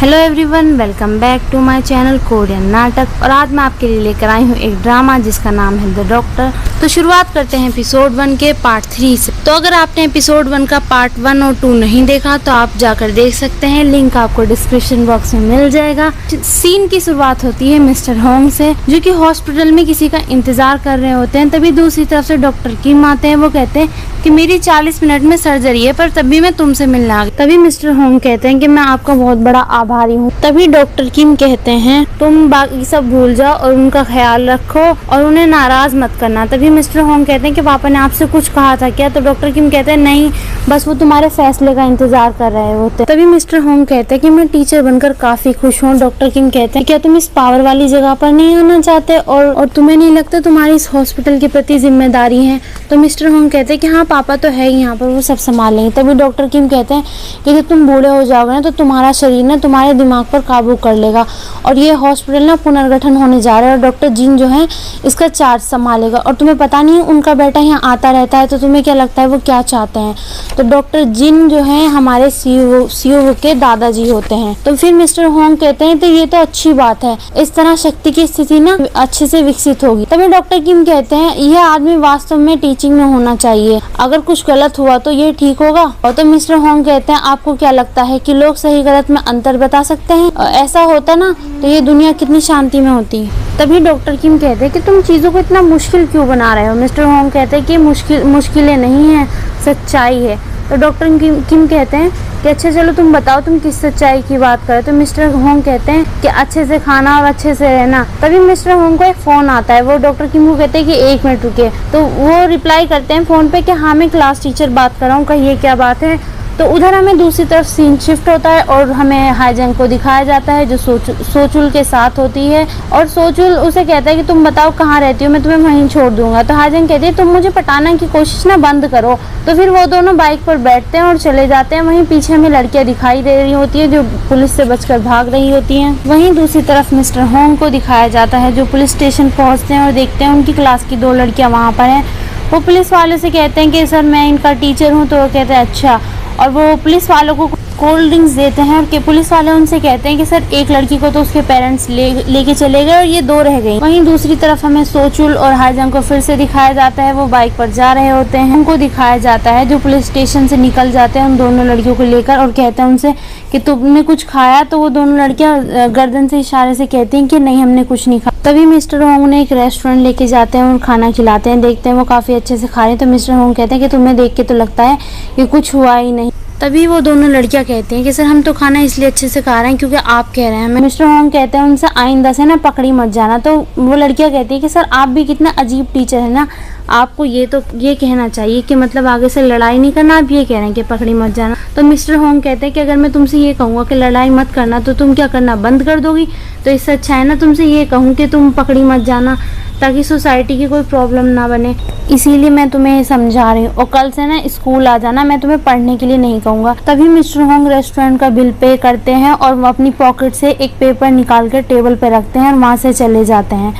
Hello everyone, welcome back to my channel Korean नाटक। और आज मैं आपके लिए लेकर आई हूँ एक ड्रामा जिसका नाम है द डॉक्टर। तो शुरुआत करते हैं एपिसोड 1 के पार्ट 3 से। तो अगर आपने एपिसोड 1 का पार्ट 1 और 2 नहीं देखा तो आप जाकर देख सकते हैं, लिंक आपको डिस्क्रिप्शन बॉक्स में मिल जाएगा। सीन की शुरुआत होती है मिस्टर होंग से, जो कि हॉस्पिटल में किसी का इंतजार कर रहे होते हैं। तभी दूसरी तरफ से डॉक्टर किम आते हैं। वो कहते हैं कि मेरी 40 मिनट में सर्जरी है, पर तभी मैं तुमसे मिलने आ गई। तभी मिस्टर होंग कहते हैं कि मैं आपका बहुत बड़ा आभारी हूँ। तभी डॉक्टर किम कहते हैं तुम बाकी सब भूल जाओ और उनका ख्याल रखो और उन्हें नाराज मत करना। तभी मिस्टर होंग कहते हैं कि पापा ने आपसे कुछ कहा था क्या? तो डॉक्टर किम कहते हैं नहीं, बस वो तुम्हारे फैसले का इंतजार कर रहे होते। तभी मिस्टर होंग कहते हैं कि मैं टीचर बनकर काफी खुश हूँ। डॉक्टर किम कहते हैं क्या तुम इस पावर वाली जगह पर नहीं आना चाहते और तुम्हें नहीं लगता तुम्हारी इस हॉस्पिटल के प्रति जिम्मेदारी है? तो मिस्टर होंग कहते हैं कि हाँ पापा तो है यहाँ पर, वो सब संभाल लेंगे। तभी डॉक्टर किम कहते हैं कि जब तुम बूढ़े हो जाओगे ना तो तुम्हारा शरीर ना तुम्हारे दिमाग पर काबू कर लेगा और ये हॉस्पिटल ना पुनर्गठन होने जा रहा है और डॉक्टर जिन जो है इसका चार्ज संभालेगा। और तुम्हें पता नहीं उनका बेटा यहाँ आता रहता है, तो तुम्हें क्या लगता है वो क्या चाहते हैं? तो डॉक्टर जिन जो है हमारे सीईओ के दादाजी होते हैं। तो फिर मिस्टर होंग कहते हैं तो ये तो अच्छी बात है, इस तरह शक्ति की स्थिति ना अच्छे से विकसित होगी। तभी डॉक्टर किम कहते हैं यह आदमी वास्तव में टीचिंग में होना चाहिए, अगर कुछ गलत हुआ तो ये ठीक होगा। और तो मिस्टर होंग कहते हैं आपको क्या लगता है कि लोग सही गलत में अंतर बता सकते हैं? ऐसा होता ना तो ये दुनिया कितनी शांति में होती। तभी डॉक्टर किम कहते हैं कि तुम चीजों को इतना मुश्किल क्यों बना रहे हो? मिस्टर होंग कहते हैं कि मुश्किलें नहीं है, सच्चाई है। तो डॉक्टर किम कहते हैं कि अच्छा चलो तुम बताओ तुम किस सच्चाई की बात करो। तो मिस्टर होंग कहते हैं कि अच्छे से खाना और अच्छे से रहना। तभी मिस्टर होंग को एक फोन आता है। वो डॉक्टर किम को कहते हैं कि 1 मिनट रुके। तो वो रिप्लाई करते हैं फोन पे कि हाँ मैं क्लास टीचर बात कर रहा हूँ, कहिए क्या बात है। तो उधर हमें दूसरी तरफ सीन शिफ्ट होता है और हमें हाईजंग को दिखाया जाता है जो सोचुल के साथ होती है। और सोचुल उसे कहता है कि तुम बताओ कहाँ रहती हो, मैं तुम्हें वहीं छोड़ दूंगा। तो हाईजंग कहती है तुम मुझे पटाने की कोशिश ना बंद करो। तो फिर वो दोनों बाइक पर बैठते हैं और चले जाते हैं। वहीं पीछे हमें लड़कियां दिखाई दे रही होती है जो पुलिस से बचकर भाग रही होती हैं। वहीं दूसरी तरफ मिस्टर होंग को दिखाया जाता है जो पुलिस स्टेशन पहुंचते हैं और देखते हैं उनकी क्लास की 2 लड़कियां वहाँ पर हैं। वो पुलिस वाले से कहते हैं कि सर मैं इनका टीचर हूँ। तो वो कहते हैं अच्छा, और वो पुलिस वालों को कोल्ड ड्रिंक्स देते हैं और पुलिस वाले उनसे कहते हैं कि सर एक लड़की को तो उसके पेरेंट्स लेके चले गए और ये 2 रह गई। वहीं दूसरी तरफ हमें सोचुल और हाईजंग को फिर से दिखाया जाता है। वो बाइक पर जा रहे होते हैं। उनको दिखाया जाता है जो पुलिस स्टेशन से निकल जाते हैं उन दोनों लड़कियों को लेकर और कहते हैं उनसे कि तुमने कुछ खाया? तो वो दोनों लड़कियां गर्दन से इशारे से कहती हैं कि नहीं हमने कुछ नहीं खाया। तभी मिस्टर होंग ने एक रेस्टोरेंट लेके जाते हैं और खाना खिलाते हैं। देखते हैं वो काफी अच्छे से खा रहे हैं। तो मिस्टर होंग कहते हैं कि तुम्हें देख के तो लगता है कि कुछ हुआ ही नहीं। तभी वो दोनों लड़कियां कहती हैं कि सर हम तो खाना इसलिए अच्छे से खा रहे हैं क्योंकि आप कह रहे हैं। मिस्टर होंग कहते हैं उनसे आइंदा से ना पकड़ी मत जाना। तो वो लड़कियां कहती है कि सर आप भी कितना अजीब टीचर है ना, आपको ये कहना चाहिए कि मतलब आगे से लड़ाई नहीं करना, आप ये कह रहे हैं कि पकड़ी मत जाना। तो मिस्टर होंग कहते हैं कि अगर मैं तुमसे ये कहूँगा कि लड़ाई मत करना तो तुम क्या करना बंद कर दोगी? तो इससे अच्छा है ना तुमसे ये कहूँ कि तुम पकड़ी मत जाना ताकि सोसाइटी की कोई प्रॉब्लम ना बने, इसीलिए मैं तुम्हें समझा रही हूँ। और कल से ना स्कूल आ जाना, मैं तुम्हें पढ़ने के लिए नहीं कहूँगा। तभी मिस्टर होंग रेस्टोरेंट का बिल पे करते हैं और वो अपनी पॉकेट से एक पेपर निकाल कर टेबल पे रखते हैं और वहाँ से चले जाते हैं।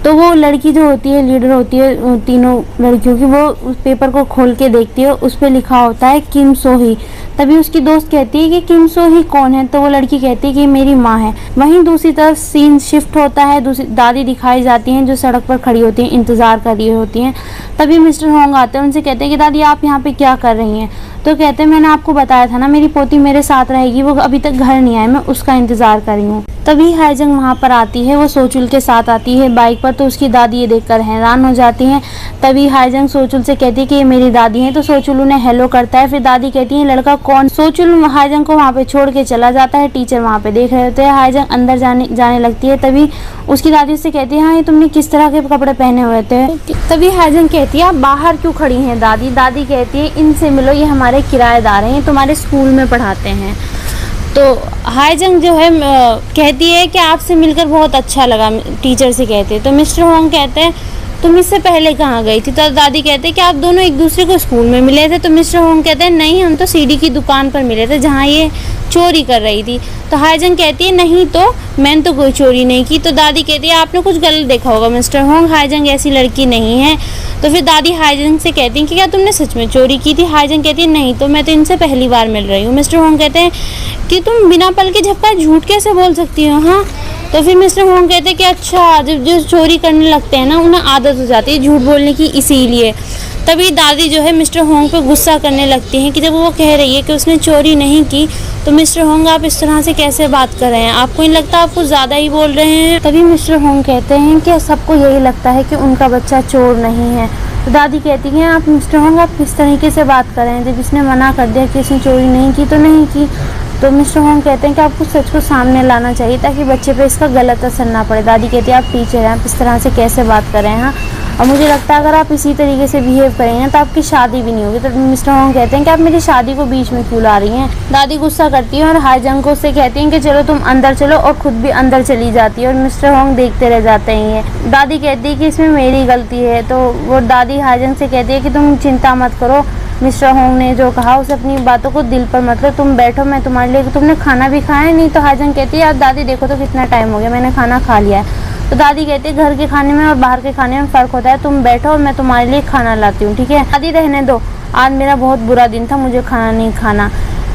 तो वो लड़की जो होती है लीडर होती है तीनों लड़कियों की, वो उस पेपर को खोल के देखती है। उस पे लिखा होता है किम सोही। तभी उसकी दोस्त कहती है कि किम सोही कौन है? तो वो लड़की कहती है कि मेरी माँ है। वहीं दूसरी तरफ सीन शिफ्ट होता है। दूसरी दादी दिखाई जाती हैं जो सड़क पर खड़ी होती हैं, इंतजार कर रही होती हैं। तभी मिस्टर होंग आते हैं, उनसे कहते हैं कि दादी आप यहाँ पे क्या कर रही हैं? तो कहते हैं मैंने आपको बताया था ना मेरी पोती मेरे साथ रहेगी, वो अभी तक घर नहीं आए, मैं उसका इंतजार कर रही हूँ। तभी हाईजंग वहाँ पर आती है। वो सोचुल के साथ आती है बाइक पर। तो उसकी दादी ये देखकर हैरान हो जाती हैं। तभी हाईजंग सोचुल से कहती है कि ये मेरी दादी है। तो सोचुल उन्हें हेलो करता है। फिर दादी कहती है लड़का कौन? सोचुल हाईजंग को वहाँ पे छोड़ के चला जाता है। टीचर वहाँ पे देख रहे होते हैं। हाईजंग अंदर जाने लगती है। तभी उसकी दादी से कहती है हाँ ये तुमने किस तरह के कपड़े पहने हुए थे? तभी हाईजंग कहती है आप बाहर क्यों खड़ी हैं दादी? दादी कहती है इनसे मिलो, ये हमारे किराएदार हैं, ये तुम्हारे स्कूल में पढ़ाते हैं। तो हाईजंग जो है कहती है कि आपसे मिलकर बहुत अच्छा लगा, टीचर से कहते हैं। तो मिस्टर होंग कहते हैं तुम इससे पहले कहाँ गई थी? तो दादी कहते हैं कि आप दोनों एक दूसरे को स्कूल में मिले थे। तो मिस्टर होंग कहते हैं नहीं, हम तो सीडी की दुकान पर मिले थे जहाँ ये चोरी कर रही थी। तो हाईजंग कहती है नहीं तो मैंने तो कोई चोरी नहीं की। तो दादी कहती है आपने कुछ गलत देखा होगा मिस्टर होंग, हाईजंग ऐसी लड़की नहीं है। तो फिर दादी हाईजंग से कहती हैं कि क्या तुमने सच में चोरी की थी? हाईजंग कहती है नहीं तो मैं तो इनसे पहली बार मिल रही हूँ। मिस्टर होंग कहते हैं कि तुम बिना पल के झपका झूठ कैसे बोल सकती हो? हाँ। तो फिर मिस्टर होंग कहते हैं कि अच्छा, जब जो चोरी करने लगते हैं ना उन्हें आदत हो जाती है झूठ बोलने की, इसीलिए। तभी दादी जो है मिस्टर होंग पे गुस्सा करने लगती हैं कि जब वो कह रही है कि उसने चोरी नहीं की तो मिस्टर होंग आप इस तरह से कैसे बात कर रहे हैं? आपको नहीं लगता आप कुछ ज़्यादा ही बोल रहे हैं? तभी मिस्टर होंग कहते हैं कि सबको यही लगता है कि उनका बच्चा चोर नहीं है। तो दादी कहती हैं आप मिस्टर होंग आप किस तरीके से बात कर रहे हैं? जब इसने मना कर दिया कि इसने चोरी नहीं की तो नहीं की। तो मिस्टर होंग कहते हैं कि आपको सच को सामने लाना चाहिए ताकि बच्चे पे इसका गलत असर ना पड़े। दादी कहती है आप टीचर हैं, आप इस तरह से कैसे बात कर रहे हैं? और मुझे लगता है अगर आप इसी तरीके से बिहेव करेंगे तो आपकी शादी भी नहीं होगी। तो मिस्टर होंग कहते हैं कि आप मेरी शादी को बीच में क्यों ला रही हैं? दादी गुस्सा करती है और हाईजंग को उससे कहती हैं कि चलो तुम अंदर चलो, और खुद भी अंदर चली जाती है और मिस्टर होंग देखते रह जाते हैं। दादी कहती है कि इसमें मेरी गलती है। तो वो दादी हाईजंग से कहती है कि तुम चिंता मत करो, मिस्टर होंग ने जो कहा उसे अपनी बातों को दिल पर मत लो, तुम बैठो मैं तुम्हारे लिए, तुमने खाना भी खाया नहीं? तो हाईजंग कहती है यार दादी देखो तो कितना टाइम हो गया, मैंने खाना खा लिया है। तो दादी कहती है घर के खाने में और बाहर के खाने में फ़र्क होता है, तुम बैठो और मैं तुम्हारे लिए खाना लाती हूँ, ठीक है? दादी रहने दो, आज मेरा बहुत बुरा दिन था, मुझे खाना नहीं खाना।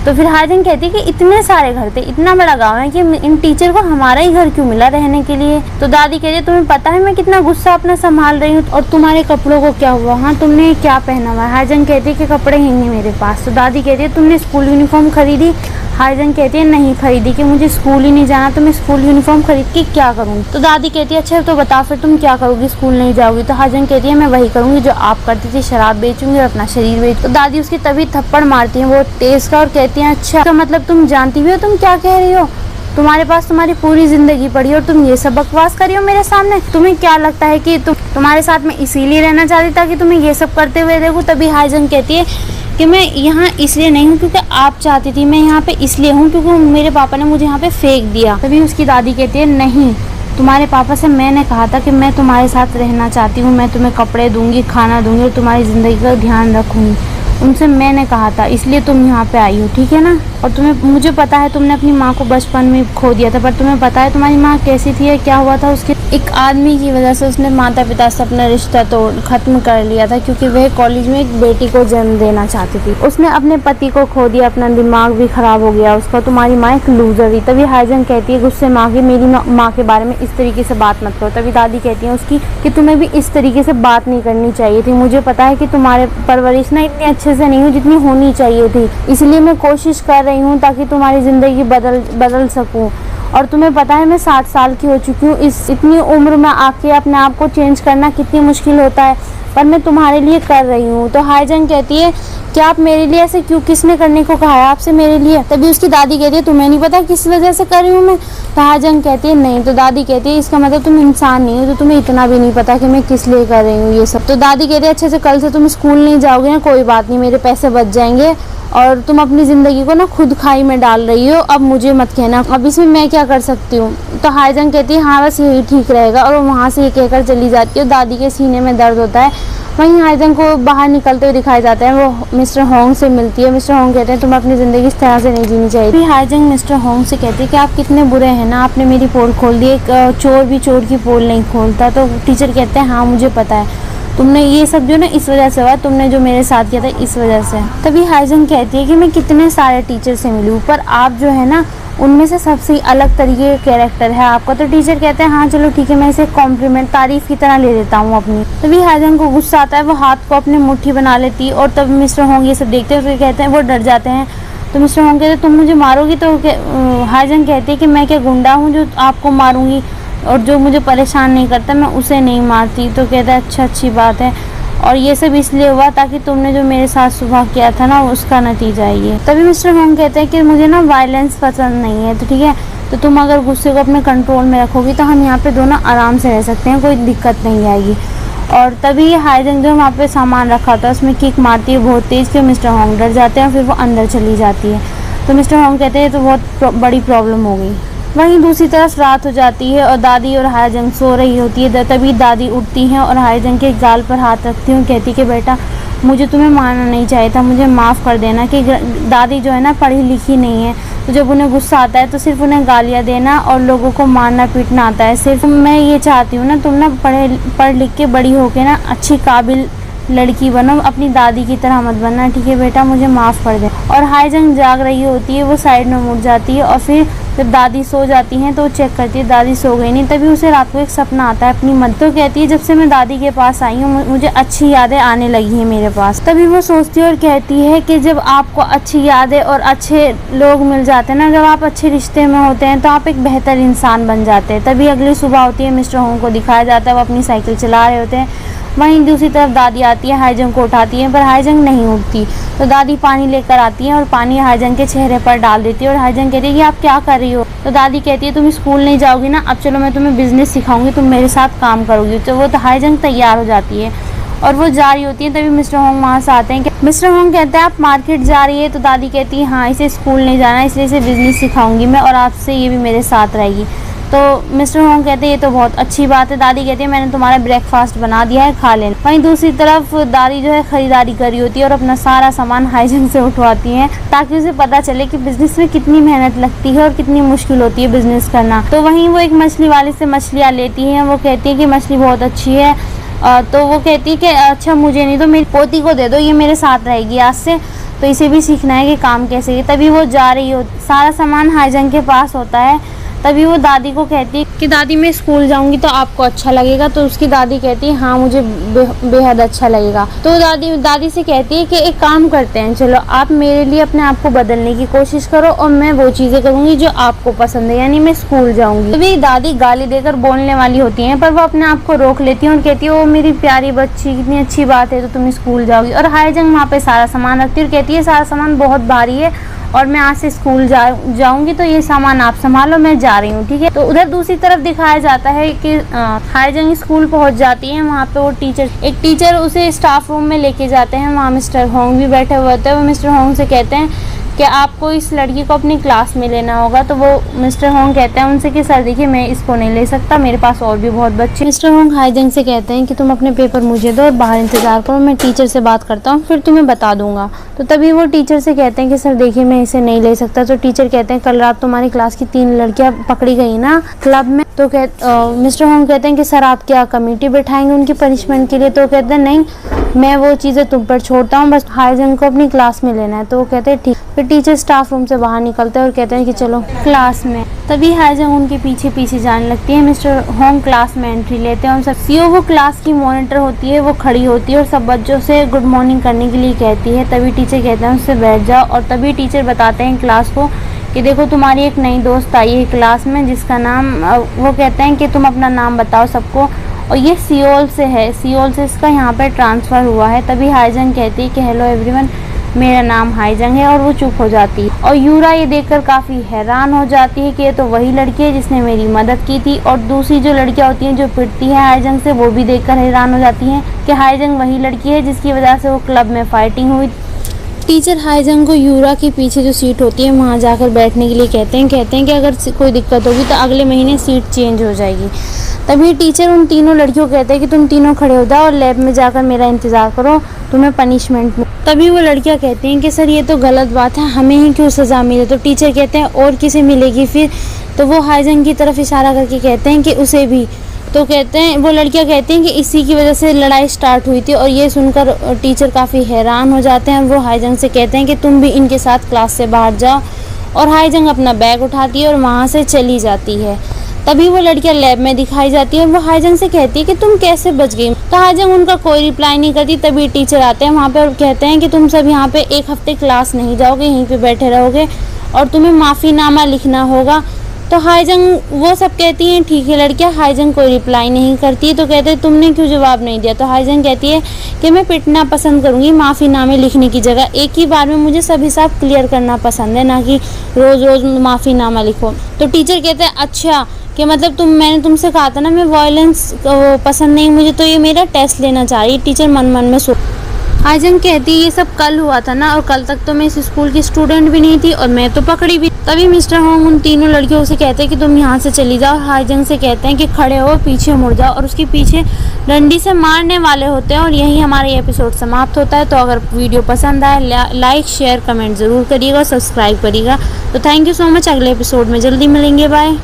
तो फिर हाईजंग कहती है कि इतने सारे घर थे, इतना बड़ा गांव है कि इन टीचर को हमारा ही घर क्यों मिला रहने के लिए? तो दादी कहती है तुम्हें पता है मैं कितना गुस्सा अपना संभाल रही हूँ, और तुम्हारे कपड़ों को क्या हुआ? हाँ तुमने क्या पहना हुआ है? हाईजंग कहती है कि कपड़े ही नहीं मेरे पास। तो दादी कहती है तुमने स्कूल यूनिफॉर्म खरीदी? हाईजंग कहती है नहीं खरीदी, कि मुझे स्कूल ही नहीं जाना, तो मैं स्कूल यूनिफॉर्म खरीद के क्या करूँ? तो दादी कहती है अच्छा तो बताओ फिर तुम क्या करोगी, स्कूल नहीं जाओगी? तो हाईजंग कहती है मैं वही करूँगी जो आप करती थी, शराब बेचूंगी और अपना शरीर बेच। तो दादी उसकी तभी थप्पड़ मारती है वो तेज का और कहती है अच्छा तो मतलब तुम जानती भी हो तुम क्या कह रही हो? तुम्हारे पास तुम्हारी पूरी जिंदगी पड़ी और तुम ये सब बकवास करी हो मेरे सामने? तुम्हें क्या लगता है कि तुम्हारे साथ मैं इसीलिए रहना चाहती ताकि तुम्हें ये सब करते हुए देखूं? तभी हाईजंग कहती है कि मैं यहाँ इसलिए नहीं हूँ क्योंकि आप चाहती थी, मैं यहाँ पे इसलिए हूँ क्योंकि मेरे पापा ने मुझे यहाँ पे फेंक दिया। तभी उसकी दादी कहती है नहीं, तुम्हारे पापा से मैंने कहा था कि मैं तुम्हारे साथ रहना चाहती हूँ, मैं तुम्हें कपड़े दूंगी, खाना दूंगी और तुम्हारी ज़िंदगी का ध्यान रखूँगी, उनसे मैंने कहा था, इसलिए तुम यहाँ पे आई हो, ठीक है ना? और तुम्हें मुझे पता है तुमने अपनी माँ को बचपन में खो दिया था, पर तुम्हें पता है तुम्हारी माँ कैसी थी या क्या हुआ था उसके? एक आदमी की वजह से उसने माता पिता से अपना रिश्ता ख़त्म कर लिया था क्योंकि वह कॉलेज में एक बेटी को जन्म देना चाहती थी। उसने अपने पति को खो दिया, अपना दिमाग भी खराब हो गया उसका। तुम्हारी माँ एक लूजर थी। तभी हाईजंग कहती है गुस्से माँ की मेरी माँ के बारे में इस तरीके से बात मत करो। तभी दादी कहती है उसकी कि तुम्हें भी इस तरीके से बात नहीं करनी चाहिए थी, मुझे पता है कि तुम्हारे परवरिश ना इतनी अच्छे से नहीं हुई जितनी होनी चाहिए थी, इसलिए मैं कोशिश कर रही हूँ ताकि तुम्हारी ज़िंदगी बदल सकूँ। और तुम्हें पता है मैं 60 साल की हो चुकी हूँ, इतनी उम्र में आके अपने आप को चेंज करना कितनी मुश्किल होता है, पर मैं तुम्हारे लिए कर रही हूँ। तो हाईजंग कहती है कि आप मेरे लिए ऐसे क्यों, किसने करने को कहा है आपसे मेरे लिए? तभी उसकी दादी कहती है तुम्हें नहीं पता किस वजह से कर रही हूँ मैं? तो हाईजंग कहती है नहीं। तो दादी कहती है इसका मतलब तुम इंसान नहीं हो, तो तुम्हें इतना भी नहीं पता कि मैं किस लिए कर रही हूँ ये सब। तो दादी कहती है अच्छे से कल से तुम स्कूल नहीं जाओगे ना, कोई बात नहीं, मेरे पैसे बच जाएंगे, और तुम अपनी ज़िंदगी को ना खुद खाई में डाल रही हो, अब मुझे मत कहना, अब इसमें मैं क्या कर सकती हूँ? तो हाईजंग कहती है हाँ बस यही ठीक रहेगा, और वो वहाँ से ये कहकर चली जाती है। दादी के सीने में दर्द होता है। वहीं हाईजंग को बाहर निकलते हुए दिखाई जाते हैं, वो मिस्टर होंग से मिलती है। मिस्टर होंग कहते हैं तुम्हें अपनी ज़िंदगी इस तरह से नहीं जीनी चाहिए। फिर हाईजंग मिस्टर होंग से कहती है कि आप कितने बुरे हैं ना, आपने मेरी पोल खोल दी, एक चोर भी चोर की पोल नहीं खोलता। तो टीचर कहते हैं हाँ मुझे पता है, तुमने ये सब जो ना इस वजह से हुआ, तुमने जो मेरे साथ किया था इस वजह से। तभी हाईजंग कहती है कि मैं कितने सारे टीचर से मिली हूँ, पर आप जो है ना उनमें से सबसे अलग तरीके का कैरेक्टर है आपका। तो टीचर कहते हैं हाँ चलो ठीक है, मैं इसे कॉम्प्लीमेंट तारीफ की तरह ले लेता हूँ अपनी। तभी हाईजंग को गुस्सा आता है, वो हाथ को अपने मुट्ठी बना लेती है, और तब मिस्टर होंग ये सब देखते हैं तो कहते हैं वो डर जाते हैं। तो मिस्टर होंग कहते हैं तुम मुझे मारोगी? तो हाईजंग कहती है कि मैं क्या गुंडा हूँ जो आपको मारूंगी, और जो मुझे परेशान नहीं करता मैं उसे नहीं मारती। तो कहता है अच्छा अच्छी बात है, और ये सब इसलिए हुआ ताकि तुमने जो मेरे साथ सुबह किया था ना उसका नतीजा है ये। तभी मिस्टर होंग कहते हैं कि मुझे ना वायलेंस पसंद नहीं है, तो ठीक है, तो तुम अगर गुस्से को अपने कंट्रोल में रखोगी तो हम यहाँ पे दोनों आराम से रह सकते हैं, कोई दिक्कत नहीं आएगी। और तभी हाईजंग जो वहाँ पे सामान रखा था उसमें किक मारती है बहुत तेज़, कि मिस्टर होंग डर जाते हैं और फिर वो अंदर चली जाती है। तो मिस्टर होंग कहते हैं तो बहुत बड़ी प्रॉब्लम हो गई। वहीं दूसरी तरफ रात हो जाती है और दादी और हाईजंग सो रही होती है। तभी दादी उठती हैं और हाईजंग के गाल पर हाथ रखती हूँ, कहती कि बेटा मुझे तुम्हें मारना नहीं चाहिए था, मुझे माफ़ कर देना। कि दादी जो है ना पढ़ी लिखी नहीं है, तो जब उन्हें गुस्सा आता है तो सिर्फ उन्हें गालियाँ देना और लोगों को मारना पीटना आता है। सिर्फ मैं ये चाहती हूँ ना तुम ना पढ़ लिख के बड़ी होके ना अच्छी काबिल लड़की बनो, अपनी दादी की तरह मत बनना, ठीक है बेटा, मुझे माफ़ कर दे। और हाईजंग जाग रही होती है, वो साइड में मुड़ जाती है और फिर जब दादी सो जाती हैं तो वो चेक करती है दादी सो गई नहीं। तभी उसे रात को एक सपना आता है अपनी मदद। तो कहती है जब से मैं दादी के पास आई हूँ मुझे अच्छी यादें आने लगी हैं मेरे पास। तभी वो सोचती है और कहती है कि जब आपको अच्छी यादें और अच्छे लोग मिल जाते हैं ना, जब आप अच्छे रिश्ते में होते हैं तो आप एक बेहतर इंसान बन जाते हैं। तभी अगली सुबह होती है, मिस्टर होंग को दिखाया जाता है वो अपनी साइकिल चला रहे होते हैं। वहीं दूसरी तरफ दादी आती है, हाईजंग को उठाती है पर हाईजंग नहीं उठती। तो दादी पानी लेकर आती है और पानी हाईजंग के चेहरे पर डाल देती है और हाईजंग कहती है कि आप क्या कर रही हो। तो दादी कहती है तुम स्कूल नहीं जाओगी ना, अब चलो मैं तुम्हें बिजनेस सिखाऊंगी, तुम मेरे साथ काम करोगी। तो वो हाईजंग तैयार हो जाती है और वो जा रही होती है। तभी मिस्टर होंग वहाँ से आते हैं कि मिस्टर होंग कहते हैं आप मार्केट जा रही है। तो दादी कहती है हाँ, इसे स्कूल नहीं जाना, इसलिए इसे बिजनेस सिखाऊंगी मैं और आपसे ये भी मेरे साथ रहेगी। तो मिस्टर होंग कहते हैं ये तो बहुत अच्छी बात है। दादी कहती है मैंने तुम्हारा ब्रेकफास्ट बना दिया है, खा लेना। वहीं दूसरी तरफ दादी जो है खरीदारी कर रही होती है और अपना सारा सामान हाईजंग से उठवाती हैं ताकि उसे पता चले कि बिजनेस में कितनी मेहनत लगती है और कितनी मुश्किल होती है बिजनेस करना। तो वहीं वो एक मछली वाले से मछलियाँ लेती हैं। वो कहती है कि मछली बहुत अच्छी है। तो वो कहती है कि अच्छा मुझे नहीं, तो मेरी पोती को दे दो, ये मेरे साथ रहेगी आज से, तो इसे भी सीखना है कि काम कैसे है। तभी वो जा रही हो, सारा सामान हाईजंग के पास होता है। तभी वो दादी को कहती है कि दादी मैं स्कूल जाऊंगी तो आपको अच्छा लगेगा। तो उसकी दादी कहती है हाँ मुझे बेहद अच्छा लगेगा। तो दादी से कहती है कि एक काम करते हैं, चलो आप मेरे लिए अपने आप को बदलने की कोशिश करो और मैं वो चीज़ें करूँगी जो आपको पसंद है, यानी मैं स्कूल जाऊँगी। तभी दादी गाली देकर बोलने वाली होती हैं पर वो अपने आप को रोक लेती है और कहती है ओ मेरी प्यारी बच्ची, कितनी अच्छी बात है, तो तुम स्कूल जाओगी। और हाईजंग वहाँ पे सारा सामान रखती है और कहती है सारा सामान बहुत भारी है और मैं आज से स्कूल जाऊंगी, तो ये सामान आप संभालो, मैं जा रही हूँ, ठीक है। तो उधर दूसरी तरफ दिखाया जाता है कि हाईजंग स्कूल पहुँच जाती है। वहाँ पे वो एक टीचर उसे स्टाफ रूम में लेके जाते हैं। वहाँ मिस्टर होंग भी बैठे हुए होते हैं। वो मिस्टर होंग से कहते हैं कि आपको इस लड़की को अपनी क्लास में लेना होगा। तो वो मिस्टर होंग कहते हैं उनसे कि सर देखिए मैं इसको नहीं ले सकता, मेरे पास और भी बहुत बच्चे। मिस्टर होंग हाईजंग से कहते हैं कि तुम अपने पेपर मुझे दो और बाहर इंतजार करो, मैं टीचर से बात करता हूँ फिर तुम्हें बता दूंगा। तो तभी वो टीचर से कहते हैं कि सर देखिए मैं इसे नहीं ले सकता। तो टीचर कहते हैं कल रात तुम्हारी क्लास की 3 लड़कियां पकड़ी गई ना क्लब में। तो मिस्टर होंग कहते हैं कि सर आप क्या कमेटी बैठाएंगे उनकी पनिशमेंट के लिए। तो कहते हैं नहीं, मैं वो चीज़ें तुम पर छोड़ता हूँ, बस हाईजंग को अपनी क्लास में लेना है। तो वो कहते हैं ठीक। फिर टीचर स्टाफ रूम से बाहर निकलते हैं और कहते हैं कि चलो क्लास में। तभी हाईजंग उनके पीछे पीछे जाने लगती है। मिस्टर होंग क्लास में एंट्री लेते हैं और सब सीओ वो क्लास की मॉनिटर होती है, वो खड़ी होती है और सब बच्चों से गुड मॉर्निंग करने के लिए कहती है। तभी टीचर कहते हैं उससे बैठ जाओ और तभी टीचर बताते हैं क्लास को कि देखो तुम्हारी एक नई दोस्त आई है क्लास में जिसका नाम, वो कहते हैं कि तुम अपना नाम बताओ सबको, और ये सियोल से है, सियोल से इसका यहाँ पर ट्रांसफ़र हुआ है। तभी हाईजंग कहती है कि हेलो एवरीवन, मेरा नाम हाईजंग है, और वो चुप हो जाती है। और यूरा ये देखकर काफ़ी हैरान हो जाती है कि ये तो वही लड़की है जिसने मेरी मदद की थी। और दूसरी जो लड़कियाँ होती हैं जो पिटती हैं हाईजंग से, वो भी देखकर हैरान हो जाती हैं कि हाईजंग वही लड़की है जिसकी वजह से वो क्लब में फाइटिंग हुई। टीचर हाईजंग को यूरा के पीछे जो सीट होती है वहाँ जाकर बैठने के लिए कहते हैं कि अगर कोई दिक्कत होगी तो अगले महीने सीट चेंज हो जाएगी। तभी टीचर उन तीनों लड़कियों को कहते हैं कि तुम तीनों खड़े हो जाओ और लैब में जाकर मेरा इंतज़ार करो, तुम्हें पनिशमेंट मिले। तभी वो लड़कियां कहती हैं कि सर ये तो गलत बात है, हमें ही क्यों सज़ा मिले। तो टीचर कहते हैं और किसे मिलेगी फिर। तो वो हाईजंग की तरफ इशारा करके कहते हैं कि उसे भी। तो कहते हैं वो लड़कियां कहती हैं कि इसी की वजह से लड़ाई स्टार्ट हुई थी। और ये सुनकर टीचर काफ़ी हैरान हो जाते हैं। वो हाईजंग से कहते हैं कि तुम भी इनके साथ क्लास से बाहर जाओ। और हाईजंग अपना बैग उठाती है और वहाँ से चली जाती है। तभी वो लड़कियां लैब में दिखाई जाती है। वो हाईजंग से कहती है कि तुम कैसे बच गई। तो हाईजंग उनका कोई रिप्लाई नहीं करती। तभी टीचर आते हैं वहाँ पे और कहते हैं कि तुम सब यहाँ पे 1 हफ्ते क्लास नहीं जाओगे, यहीं पे बैठे रहोगे और तुम्हें माफ़ीनामा लिखना होगा। तो हाईजंग वो सब कहती हैं ठीक है लड़कियाँ। हाईजंग कोई रिप्लाई नहीं करती है। तो कहते हैं तुमने क्यों जवाब नहीं दिया। तो हाईजंग कहती है कि मैं पिटना पसंद करूँगी माफ़ीनामे लिखने की जगह। एक ही बार में मुझे सब हिसाब क्लियर करना पसंद है, ना कि रोज़ रोज़ माफ़ीनामा लिखो। तो टीचर कहते हैं अच्छा कि मतलब मैंने तुमसे कहा था ना मैं वायलेंस पसंद नहीं मुझे, तो ये मेरा टेस्ट लेना चाह रही। टीचर मन मन में सोच। हाईजंग कहती है ये सब कल हुआ था ना, और कल तक तो मैं इस स्कूल की स्टूडेंट भी नहीं थी और मैं तो पकड़ी भी। तभी मिस्टर होंग उन तीनों लड़कियों से कहते हैं कि तुम यहाँ से चली जाओ। हाईजंग से कहते हैं कि खड़े हो, पीछे मुड़ जाओ, और उसके पीछे डंडी से मारने वाले होते हैं। और यही हमारा ये एपिसोड समाप्त होता है। तो अगर वीडियो पसंद आए लाइक शेयर कमेंट ज़रूर करिएगा और सब्सक्राइब करिएगा। तो थैंक यू सो मच। अगले एपिसोड में जल्दी मिलेंगे। बाय।